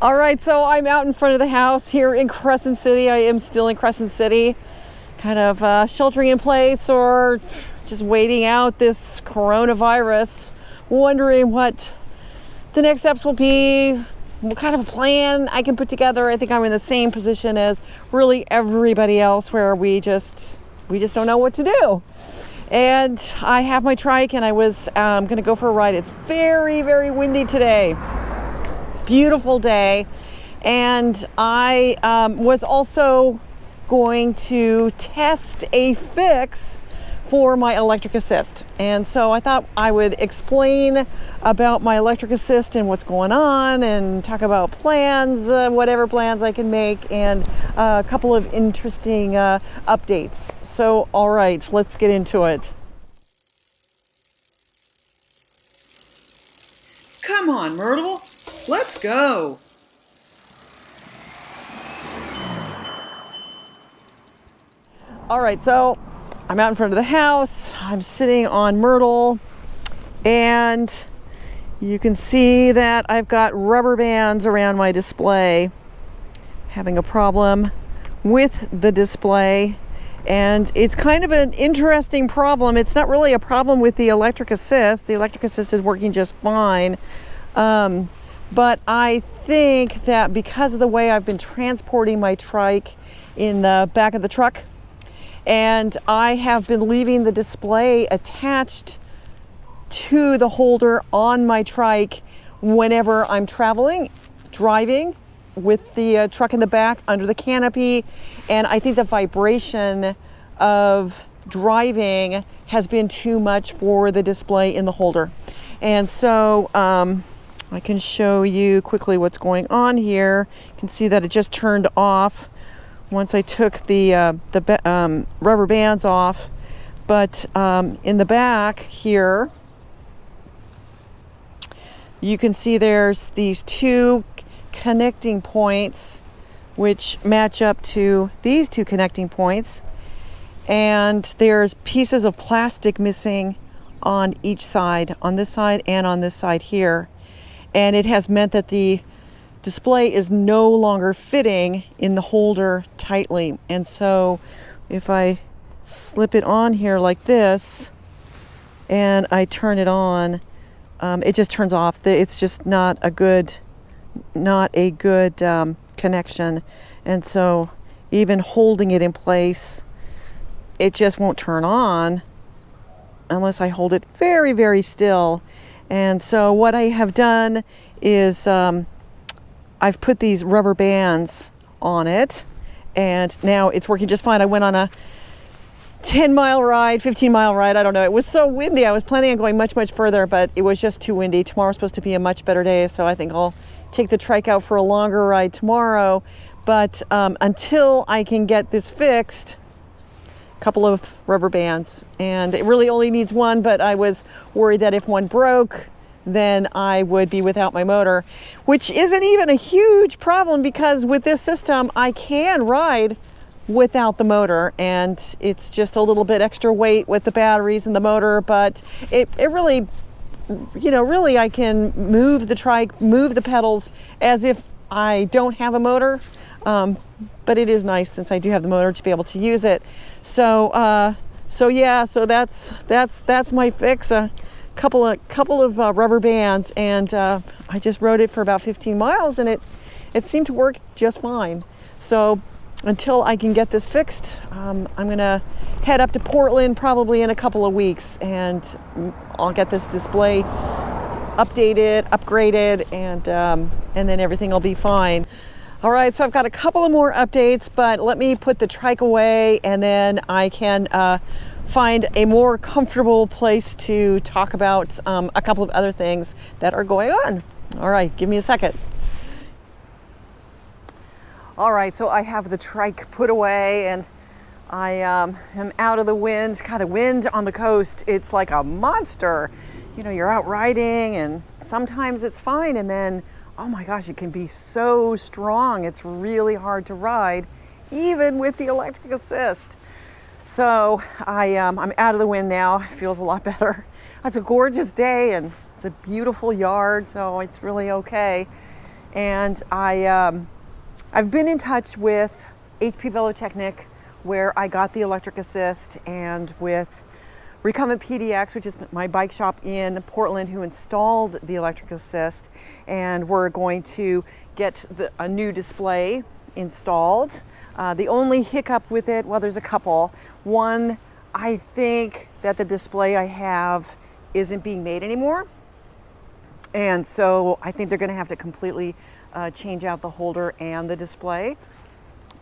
All right, so I'm out in front of the house here in Crescent City. I am still in Crescent City, kind of sheltering in place or just waiting out this coronavirus, wondering what the next steps will be, what kind of a plan I can put together. I think I'm in the same position as really everybody else, where we just don't know what to do. And I have my trike, and I was going to go for a ride. It's very, very windy today. Beautiful day. And I was also going to test a fix for my electric assist. And so I thought I would explain about my electric assist and what's going on, and talk about plans, whatever plans I can make, and a couple of interesting updates. So, all right, let's get into it. Come on, Myrtle, let's go. All right, so I'm out in front of the house. I'm sitting on Myrtle, and you can see that I've got rubber bands around my display. Having a problem with the display, and it's kind of an interesting problem. It's not really a problem with the electric assist. The electric assist is working just fine. But I think that because of the way I've been transporting my trike in the back of the truck, and I have been leaving the display attached to the holder on my trike whenever I'm traveling, driving with the truck in the back under the canopy. And I think the vibration of driving has been too much for the display in the holder. And so I can show you quickly what's going on here. You can see that it just turned off once I took the rubber bands off. But in the back here, you can see there's these two connecting points which match up to these two connecting points, and there's pieces of plastic missing on each side, on this side and on this side here. And it has meant that the display is no longer fitting in the holder tightly. And so if I slip it on here like this and I turn it on, it just turns off. It's just not a good connection. And so even holding it in place, it just won't turn on unless I hold it very, very still. And so what I have done is I've put these rubber bands on it, and now it's working just fine. I went on a 10-mile ride, 15-mile ride, I don't know. It was so windy. I was planning on going much, much further, but it was just too windy. Tomorrow's supposed to be a much better day, so I think I'll take the trike out for a longer ride tomorrow. But until I can get this fixed, a couple of rubber bands, and it really only needs one, but I was worried that if one broke, then I would be without my motor, which isn't even a huge problem, because with this system I can ride without the motor, and it's just a little bit extra weight with the batteries and the motor, but it really, really I can move the trike, move the pedals as if I don't have a motor. But it is nice, since I do have the motor, to be able to use it. So that's my fix. Couple of rubber bands, and I just rode it for about 15 miles, and it seemed to work just fine. So until I can get this fixed, I'm gonna head up to Portland probably in a couple of weeks, and I'll get this display updated, upgraded, and then everything will be fine. All right, so I've got a couple of more updates, but let me put the trike away, and then I can find a more comfortable place to talk about a couple of other things that are going on. All right, give me a second. All right, so I have the trike put away, and I am out of the wind. God, the wind on the coast, it's like a monster. You're out riding, and sometimes it's fine, and then, oh my gosh, it can be so strong. It's really hard to ride, even with the electric assist. So I'm out of the wind now. It feels a lot better. It's a gorgeous day, and it's a beautiful yard, so it's really okay. And I've been in touch with HP Velotechnic, where I got the electric assist, and with Recumbent PDX, which is my bike shop in Portland, who installed the electric assist, and we're going to get a new display installed. The only hiccup with it, well, there's a couple. One, I think that the display I have isn't being made anymore. And so I think they're going to have to completely change out the holder and the display.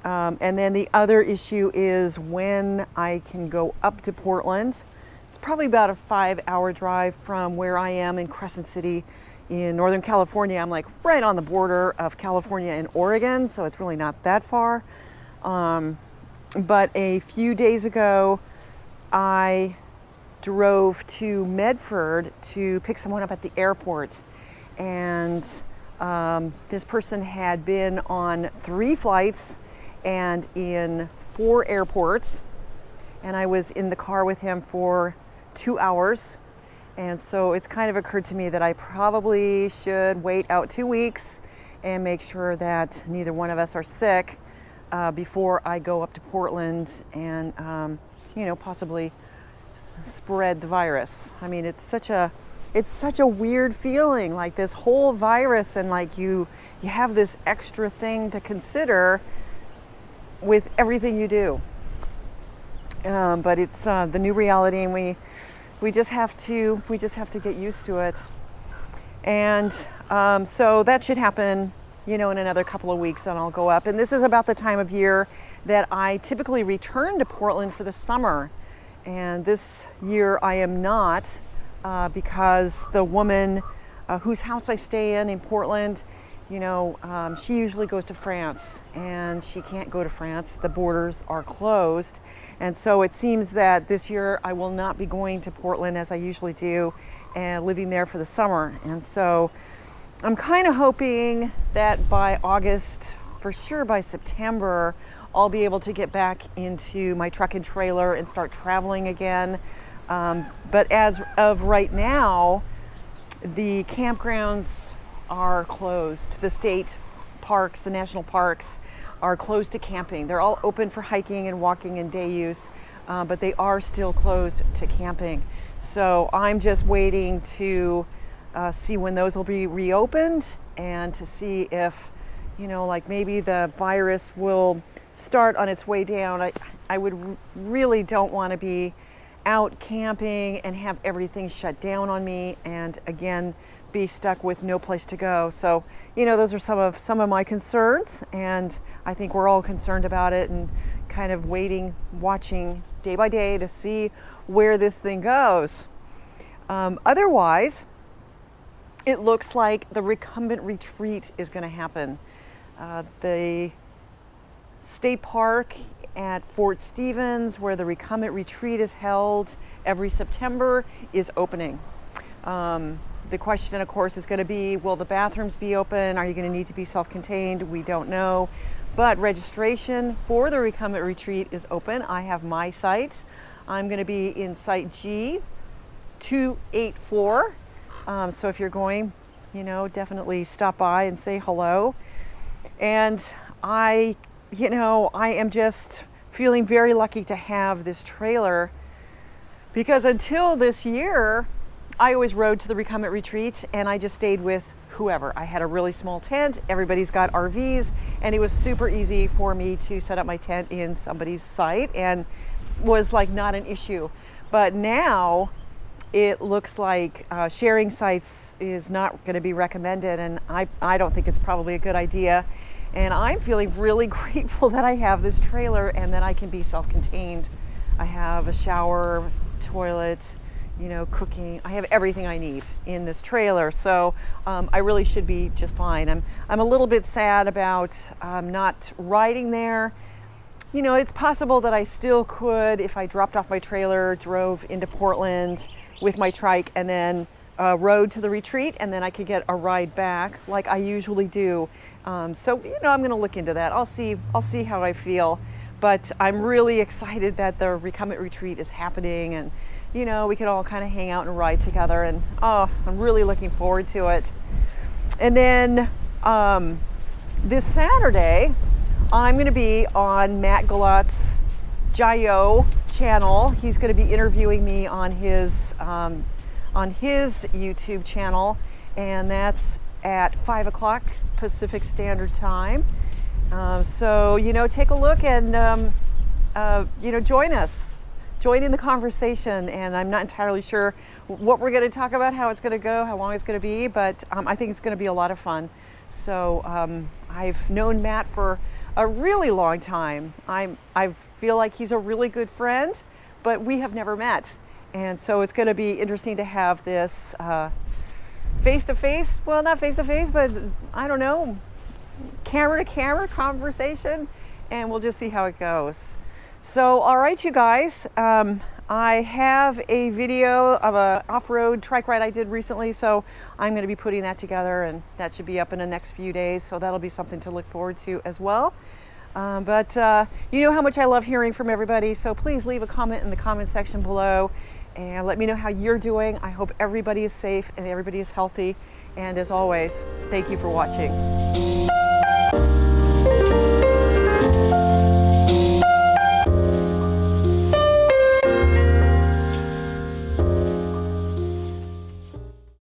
And then the other issue is when I can go up to Portland. It's probably about a 5-hour drive from where I am in Crescent City in Northern California. I'm like right on the border of California and Oregon, so it's really not that far. But a few days ago, I drove to Medford to pick someone up at the airport. And this person had been on 3 flights and in 4 airports. And I was in the car with him for 2 hours. And so it's kind of occurred to me that I probably should wait out 2 weeks and make sure that neither one of us are sick before I go up to Portland and, possibly spread the virus. I mean, it's such a weird feeling, like this whole virus, and like you have this extra thing to consider with everything you do. But it's the new reality, and we just have to get used to it. And so that should happen, in another couple of weeks, and I'll go up. And this is about the time of year that I typically return to Portland for the summer. And this year I am not, because the woman whose house I stay in Portland, she usually goes to France, and she can't go to France. The borders are closed. And so it seems that this year I will not be going to Portland as I usually do and living there for the summer. And so I'm kind of hoping that by August, for sure by September, I'll be able to get back into my truck and trailer and start traveling again. But as of right now, the campgrounds are closed. The state parks, the national parks, are closed to camping. They're all open for hiking and walking and day use, but they are still closed to camping. So I'm just waiting to see when those will be reopened, and to see if, maybe the virus will start on its way down. I would really don't want to be out camping and have everything shut down on me, and again be stuck with no place to go. So those are some of my concerns, and I think we're all concerned about it, and kind of watching day by day to see where this thing goes. Otherwise, it looks like the Recumbent Retreat is going to happen. The state park at Fort Stevens, where the Recumbent Retreat is held every September, is opening. The question, of course, is going to be, will the bathrooms be open? Are you going to need to be self-contained? We don't know. But registration for the Recumbent Retreat is open. I have my site. I'm going to be in site G284. So if you're going, definitely stop by and say hello. And I am just feeling very lucky to have this trailer, because until this year, I always rode to the Recumbent Retreat and I just stayed with whoever. I had a really small tent. Everybody's got RVs, and it was super easy for me to set up my tent in somebody's site, and was like not an issue. But now it looks like sharing sites is not going to be recommended, and I don't think it's probably a good idea. And I'm feeling really grateful that I have this trailer and that I can be self-contained. I have a shower, toilet, cooking. I have everything I need in this trailer, so I really should be just fine. I'm a little bit sad about not riding there. It's possible that I still could, if I dropped off my trailer, drove into Portland with my trike, and then rode to the retreat, and then I could get a ride back like I usually do. So I'm going to look into that. I'll see how I feel. But I'm really excited that the Recumbent Retreat is happening, and we can all kind of hang out and ride together, and I'm really looking forward to it. And then This Saturday, I'm going to be on Matt Galat's JaYoe channel. He's going to be interviewing me on his YouTube channel, and that's at 5 o'clock Pacific Standard Time. So, take a look and, join us. Join in the conversation, and I'm not entirely sure what we're going to talk about, how it's going to go, how long it's going to be, but I think it's going to be a lot of fun. So I've known Matt for a really long time. I feel like he's a really good friend, but we have never met. And so it's going to be interesting to have this face-to-face, well, not face-to-face, but I don't know, camera-to-camera conversation, and we'll just see how it goes. So, all right, you guys, I have a video of an off-road trike ride I did recently, so I'm going to be putting that together, and that should be up in the next few days, so that'll be something to look forward to as well. But you know how much I love hearing from everybody, so please leave a comment in the comment section below and let me know how you're doing. I hope everybody is safe and everybody is healthy, and as always, thank you for watching.